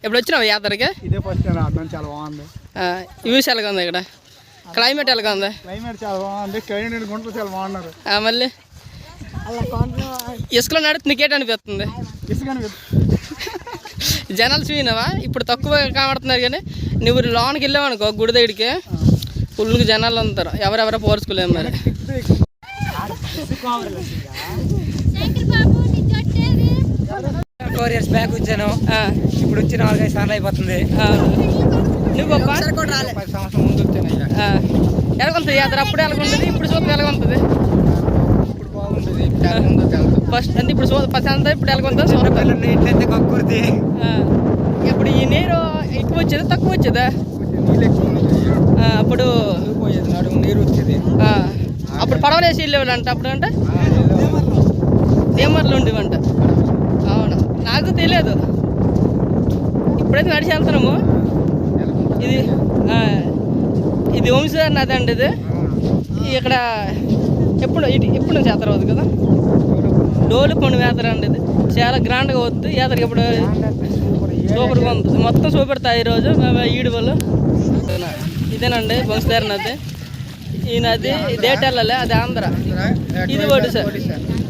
ఎప్పుడు వచ్చినావు యాత్రకి? ఇదే ఫస్ట్ టైం రావడం. చాలా బాగుంది. వ్యూస్ ఎలాగా ఉంది ఇక్కడ? క్లైమేట్ ఎలాగా ఉంది? క్లైమేట్ చాలా బాగుంది. క్లైమేట్ గుంటలు చాలా బాగున్నారు. మళ్ళీ ఇసుకలో నడిపి నీకేట అనిపిస్తుంది? జనాలు చూయినావా? ఇప్పుడు తక్కువ కనబడుతున్నారు కానీ నువ్వు లోనికి వెళ్ళావనుకో గుడి దగ్గరికి ఫుల్గా జనాలు ఉంటారు. ఎవరెవరో పోర్చుకోలేము మరి. 4 years బ్యాక్ వచ్చాను. ఇప్పుడు వచ్చి 4-5 సార్లు అయిపోతుంది. నువ్వు 10 సంవత్సరం ముందు వచ్చాను. ఎలాగుంటుంది యాత్ర? అప్పుడు ఎలాగుంటుంది, ఇప్పుడు చూద్దాం ఎలాగుంటుంది? ఇప్పుడు బాగుంటుంది. ఫస్ట్ అంటే ఇప్పుడు ప్రశాంత ఇప్పుడు ఎలాగుంటుంది? నీట్లయితే కక్కుర్తి. ఇప్పుడు ఈ నీరు ఎక్కువ వచ్చేదా తక్కువ వచ్చేదా? అప్పుడు నీరు వచ్చేది. అప్పుడు పడవలేసి వెళ్ళేవాళ్ళంట. అప్పుడు అంటే దేమర్లు ఉండేవంట. అవును, నాకు తెలియదు. ఇప్పుడైతే నడిచి వెళ్తున్నాము. ఇది వంశధార నది అండి. ఇది ఇక్కడ ఎప్పుడు నుంచి యాత్ర అవుతుంది కదా? డోలుకొండ యాత్ర అండి. ఇది చాలా గ్రాండ్గా అవుతుంది యాత్రకి. ఇప్పుడు సూపర్గా ఉంది. మొత్తం చూపెడతాయి ఈరోజు ఈడు వాళ్ళు. ఇదేనండి వంశధార నది. ఈ నది ఇదేటి వెళ్ళాలి, అది ఆంధ్ర. ఇది ఒడిశా.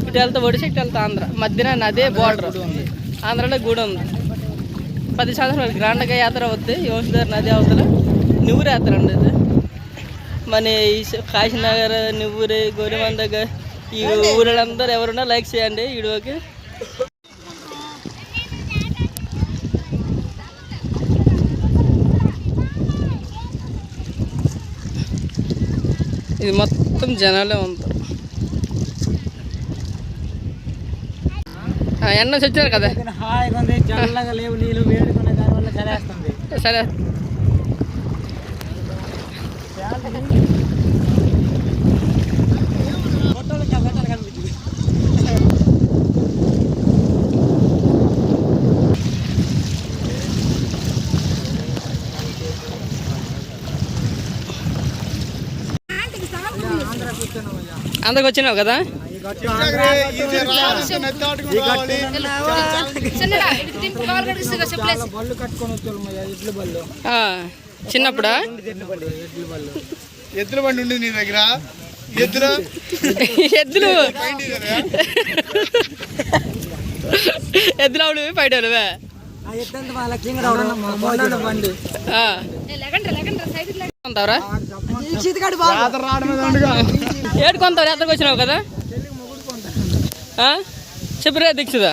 ఇటు వెళ్తా ఒడిశా, ఇటు వెళ్తా ఆంధ్ర. మధ్యన నదే బోర్డర్. ఆంధ్రలో గుడి ఉంది. 10 సంవత్సరాలు గ్రాండ్గా యాత్ర అవుద్ది. ఈ వంశధార నది అవతల నువ్వురు యాత్ర అండి. ఇది మన కాశీనగర్, నువ్వురి, గోరిమంద ఈ ఊళ్ళందరూ ఎవరున్నా లైక్ చేయండి వీడియోకి. ఇది మొత్తం జనాలే ఉంటారు. ఎన్న వచ్చారు కదా? హాయిగా ఉంది. చల్లగా లేవు నీళ్ళు, వేడుకునే దానివల్ల చలేస్తుంది. సరే అందరికి వచ్చినావు కదా? చిన్నప్పుడా? ఎద్దుల బండి ఉండి నీ దగ్గర? ఎద్దులు ఆవిడ పైడవే ఏడు కొంత యాత్రకు వచ్చినావు కదా? చెప్పురే దీక్షదా.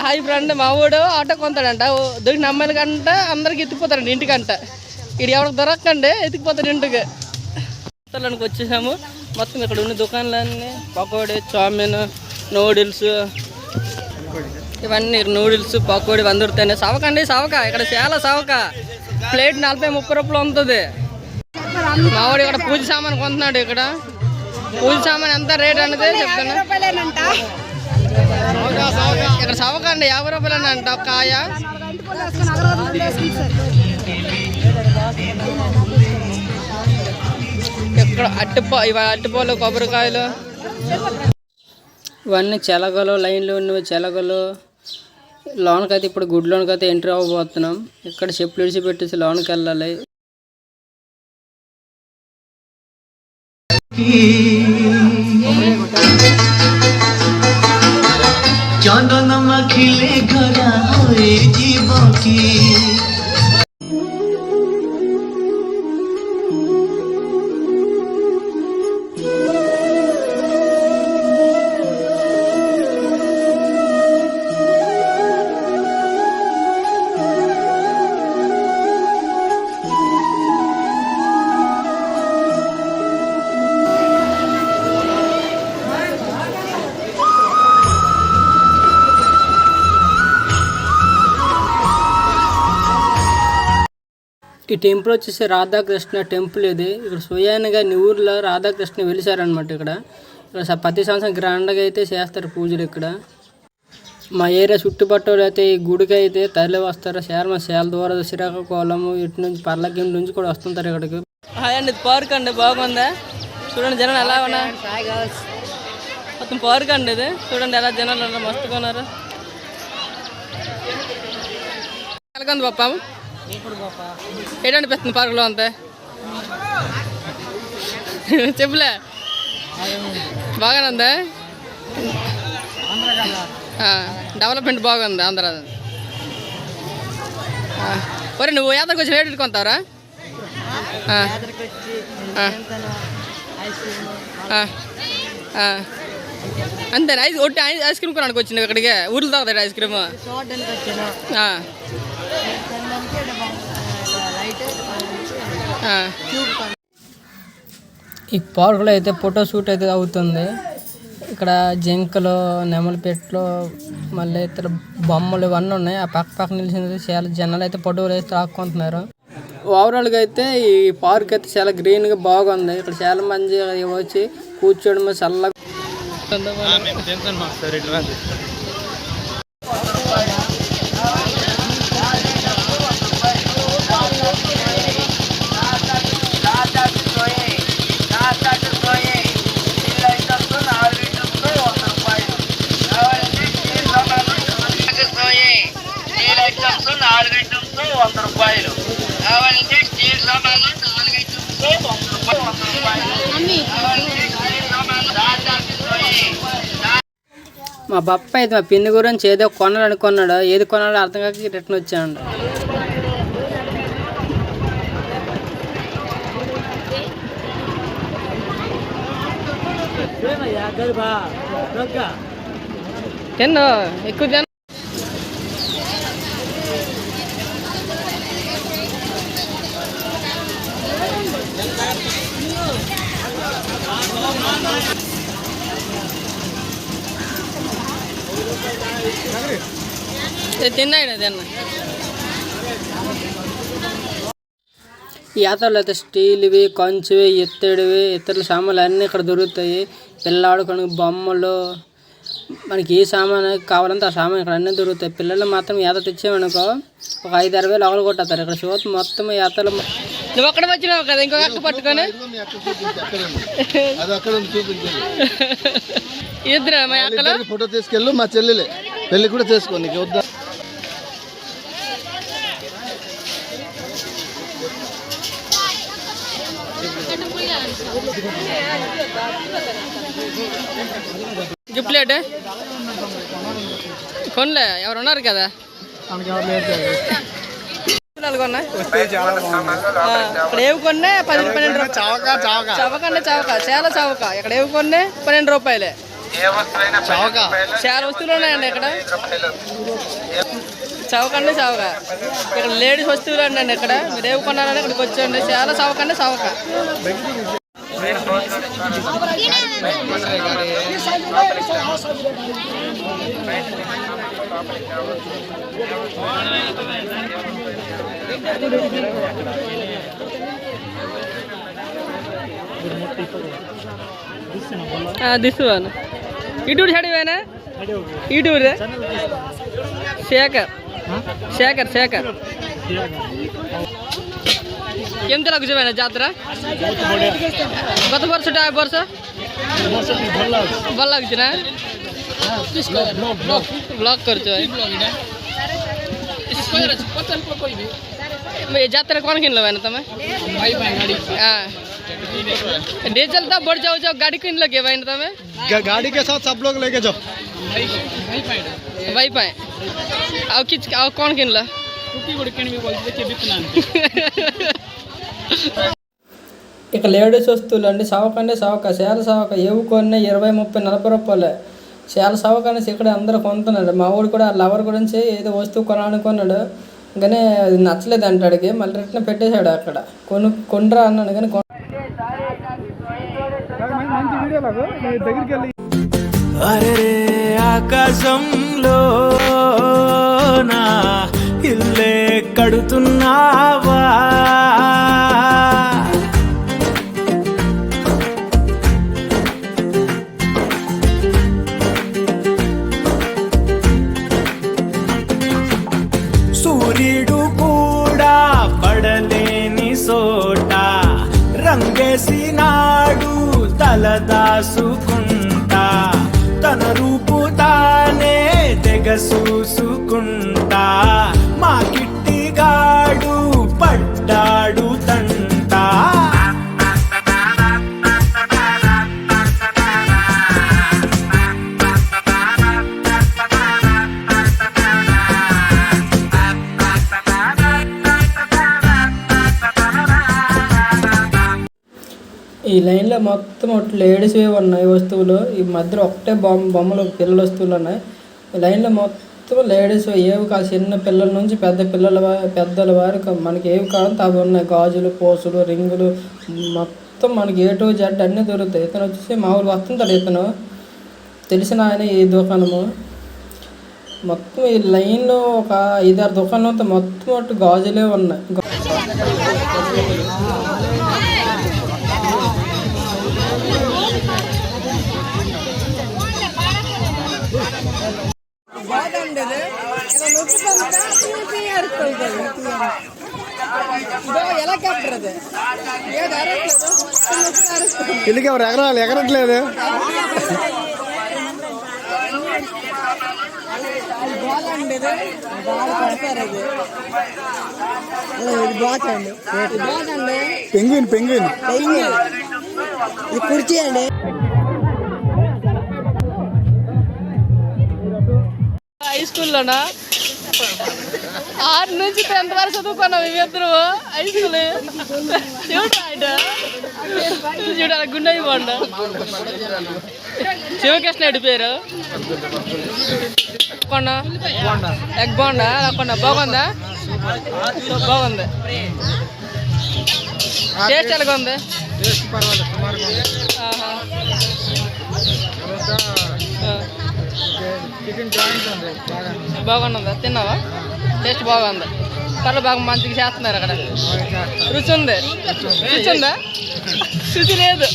హాయ్ ఫ్రెండ్, మా ఊడు ఆటో కొంతాడంట. దొరికిన అమ్మాయిల కంట అందరికి ఎత్తిపోతాడండి ఇంటికంట. ఇది ఎవరికి దొరకండి ఎత్తికిపోతాడు ఇంటికి. మొత్తానికి వచ్చేసాము. మొత్తం ఇక్కడ ఉన్న దుకాణాలన్నీ పకోడీ, చామిన్, నూడిల్స్, ఇవన్నీ నూడిల్స్, పకోడీ వందరుతాయి. సవకండి సవక. ఇక్కడ చాలా సవక. ప్లేట్ 40-30 రూపాయలు ఉంటుంది. మావాడు ఇక్కడ పూజ సామాన్ కొంటున్నాడు. ఇక్కడ పూజ సామాన్ ఎంత రేట్ అనేది చెప్తాను. ఇక్కడ సవకండి 50 రూపాయలు అంట ఒక కాయ. ఇక్కడ అట్టిపోలు, కొబ్బరికాయలు, ఇవన్నీ చెలగలు, లైన్లో ఉన్నవి చెలగలు. లోన్కైతే ఇప్పుడు గుడిలోనికైతే ఎంట్రీ అవ్వబోతున్నాం. ఇక్కడ చెప్పులు విడిచిపెట్టేసి లోనికి వెళ్ళాలి. ఈ టెంపుల్ వచ్చేసి రాధాకృష్ణ టెంపుల్. ఇది ఇక్కడ స్వయానగా ఊర్లో రాధాకృష్ణ వెలిసారనమాట. ఇక్కడ ప్రతి సంవత్సరం గ్రాండ్గా అయితే చేస్తారు పూజలు. ఇక్కడ మా ఏరియా చుట్టుపక్కల అయితే ఈ గుడికి అయితే తరలి వస్తారు. సేల ద్వారా శ్రీకాకుళం ఇటు నుంచి పర్లకి నుంచి కూడా వస్తుంటారు ఇక్కడికి. అండి పార్క్ అండి, బాగుందా? చూడండి జనాలు ఎలా ఉన్నారు. మొత్తం పార్క్ అండి ఇది. చూడండి ఎలా జనాలు మస్తుగా ఉన్నారు. ఎలాగొంది పాప ఏడనిపిస్తుంది పార్కులో అంతే చెప్పులే బాగానే ఉందా డెవలప్మెంట్ బాగుంది ఆంధ్ర ఒరే నువ్వు యాత్రకు వచ్చి రేటు కొంటారా అంతేనా ఒట్టి ఐస్ క్రీమ్ కొనడానికి వచ్చింది ఇక్కడికి ఊర్లు తాగుతాడు ఐస్ క్రీమ్ ఈ పార్కులో అయితే ఫోటో షూట్ అయితే అవుతుంది. ఇక్కడ జింకలు, నెమలి పెట్లు, మళ్ళీ ఇతర బొమ్మలు ఇవన్నీ ఉన్నాయి. ఆ పక్క నిలిచింది చాలా జనాలు అయితే ఫోటోలు అయితే తాక్కుంటున్నారు. ఓవరాల్గా అయితే ఈ పార్క్ అయితే చాలా గ్రీన్గా బాగుంది. ఇక్కడ చాలా మంది వచ్చి కూర్చోవడం చల్లగా మా బప్ప అయితే మా పిన్ని గురించి ఏదో కొనాలనుకున్నాడు. ఏది కొనాలో అర్థం కాక రిటర్న్ వచ్చాడు. ఎన్నో ఎక్కువ జనం తిన్నాడు తిన్న ఈ యాత్రలో అయితే స్టీల్వి, కంచువి, ఎత్తడివి, ఇతరుల సామాన్లు అన్నీ ఇక్కడ దొరుకుతాయి. పిల్లాడుకొని బొమ్మలు, మనకి ఏ సామాన్ కావాలంటే ఆ సామాన్ ఇక్కడ అన్నీ దొరుకుతాయి. పిల్లలు మాత్రం యాత్ర తెచ్చామనుకో ఒక 5-6 వేలు అగలు కొట్టేస్తారు. ఇక్కడ చూస్తే మొత్తం యాత్రలో నువ్వు అక్కడ వచ్చినావు కదా ఇంకొక అక్క పట్టుకొని ఇద్దరు మా అక్కలు ఫోటో తీసుకెళ్ళు. మా చెల్లెలే పెళ్లి కూడా చేసుకో నీకు వద్దా. గిఫ్ట్లేట్ కొనలే ఎవరు ఉన్నారు కదా ఇక్కడ ఏవి కొన్నా 10-12 రూపాయలు. చవక అంటే చవక, చాలా చవక. ఇక్కడ ఏవి కొన్నా 12 రూపాయలే. చాలా వస్తువులు ఉన్నాయండి ఇక్కడ. చవక అంటే చవక. ఇక్కడ లేడీస్ వస్తువులు అండి. ఇక్కడ మీరు ఏవి కొన్నారని ఇక్కడికి వచ్చండి. చాలా చవక అంటే చవక. ದಿಸುವನು ಯೂಟ್ಯೂಬ್ ಹಾಡಿವೇನ ಯೂಟ್ಯೂಬ್ ಶೇಖರ್ କେମିତି ଲାଗୁଛି ଭାଇନା ଯାତ୍ରା? ଗତ ବର୍ଷଟା ଏ ବର୍ଷ ଭଲ ଲାଗୁଛି ନା? ବ୍ଲଗ୍ କରୁଛ ଏ ଯାତ୍ରା କ'ଣ କିଣିଲ ଭାଇନା ତମେ? डीजल तो बढ़ जाओ गाड़ी किन लगे भाई ना तुम्हें गाड़ी के साथ सब लोग लेके जाओ भाई पाए आओ किच आओ कौन किन ला ఇక లేడీస్ వస్తువులు అండి. చవక అంటే చవక, చాలా చవక. ఏవి కొన్ని 20-30-40 రూపాయలే. చాలా చవక అనేసి ఇక్కడ అందరూ కొంటున్నాడు. మా ఊడు కూడా లవర్ గురించి ఏదో వస్తువు కొనాలనుకున్నాడు కానీ అది నచ్చలేదు అంటాడికి. మళ్ళీ రిటర్న్ పెట్టేశాడు. అక్కడ కొనరా అన్నాడు కానీ అరే ఆకాశంలో నా ఇల్లే కడుతున్నావా సూర్యుడు కూడా పడలేని సోట రంగేసినాడు తలదాసుకుంటా తన రూపు తానే తెగసు చూసుకుంటా మా కిట్టిగాడు పడ్డాడు తంట ఈ లైన్లో మొత్తం లేడీస్వే ఉన్నాయి వస్తువులు. ఈ మధ్యలో ఒకటే బొమ్మలు పిల్లల వస్తువులు ఉన్నాయి. ఈ లైన్లో మొత్తం లేడీస్ ఏవి కాదు, చిన్న పిల్లల నుంచి పెద్దల వారికి మనకి ఏవి కావాలంటే అవి ఉన్నాయి. గాజులు, పోసులు, రింగులు మొత్తం మనకి A to Z అన్నీ దొరుకుతాయి. ఇతను వచ్చేసి మా ఊరు వస్తుంటాడు. ఇతను తెలిసిన ఆయన ఈ దుకాణము మొత్తం ఈ లైన్లో ఒక 5-6 దుకాణాలతో మొత్తం గాజులే ఉన్నాయి. పెళ్ళికి ఎవరు ఎగరట్లేదు. పెంగ్విన్ ఇది కుర్చీ అండి. హై స్కూల్లోనా 6 నుంచి 10th వరకు చదువుకున్నాం ఇద్దరు హై స్కూల్. చూడ గుండె బాండ శివకృష్ణ రెడ్డి పేరు. ఎగ్ బాండా కొన్నా బాగుందా? బాగుంది. టేస్ట్ ఎలాగ ఉంది? బాగున్నదా? తిన్నావా? టేస్ట్ బాగుంది. పర్లేదు, బాగా మంచిగా చేస్తున్నారు అక్కడ. రుచి ఉందా? రుచి లేదు.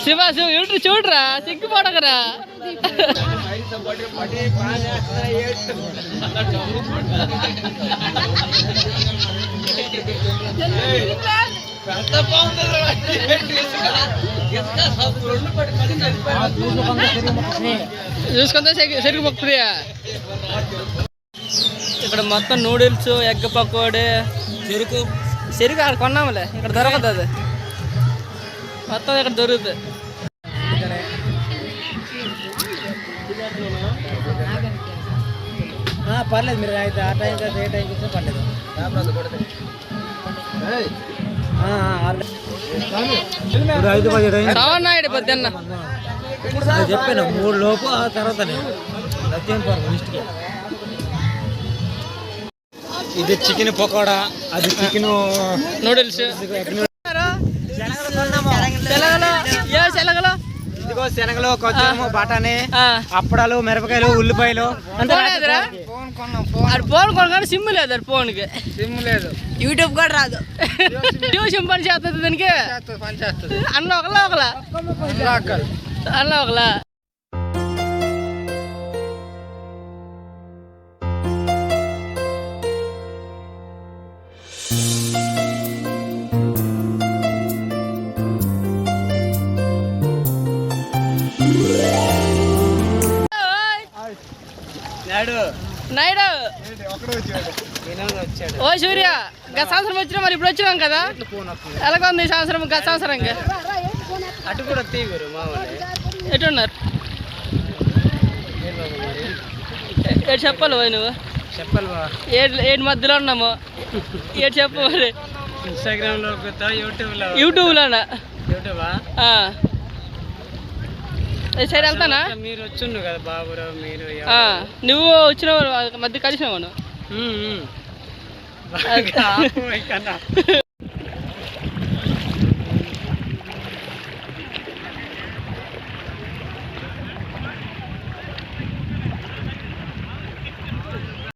శివ చూడరా, సిగ్గుపడకరా. చూసుకుంటే సరిగ్గా మొక్కురియా. ఇక్కడ మొత్తం నూడిల్స్, ఎగ్ పకోడీ, చెరుకు అక్కడ కొన్నాములే. ఇక్కడ దొరకదు, అది మొత్తం ఇక్కడ దొరుకుతుంది. పర్లేదు, మీరు అయితే ఆ టైం ఏ టైంకి ఇచ్చినా పర్లేదు. చెప్పాను 3 లోపు, ఆ తర్వాత ఇది చికెన్ పకోడా, అది చికెన్ నూడిల్స్. ఇదిగో శనగలు, కొంచెము బఠానీ, అప్పడాలు, మిరపకాయలు, ఉల్లిపాయలు. ఫోన్ కొనగానే సిమ్ లేదు. అది ఫోన్కి సిమ్ లేదు, యూట్యూబ్ కూడా రాదు. ట్యూషన్ పని చేస్తుంది దానికి. అన్న ఒకలా నాయుడు. ఓ సూర్య, గత సంవత్సరం వచ్చినా మరి ఇప్పుడు వచ్చినాం కదా. ఎలాగ ఉంది ఈ సంవత్సరం? గత సంవత్సరం అటు కూడా తీరు ఎట్టున్నారు? ఏడు చెప్పాలి పోయి నువ్వు. చెప్పాలి, ఏడు మధ్యలో ఉన్నాము. ఏడు చెప్పు మరి. ఇన్స్టాగ్రామ్ లో, యూట్యూబ్లోనా? యూట్యూబా? సైడ్ వెళ్తానా? మీరు వచ్చిండు కదా బాబురావు, మీరు నువ్వు వచ్చినావు మధ్య కలిసినావు.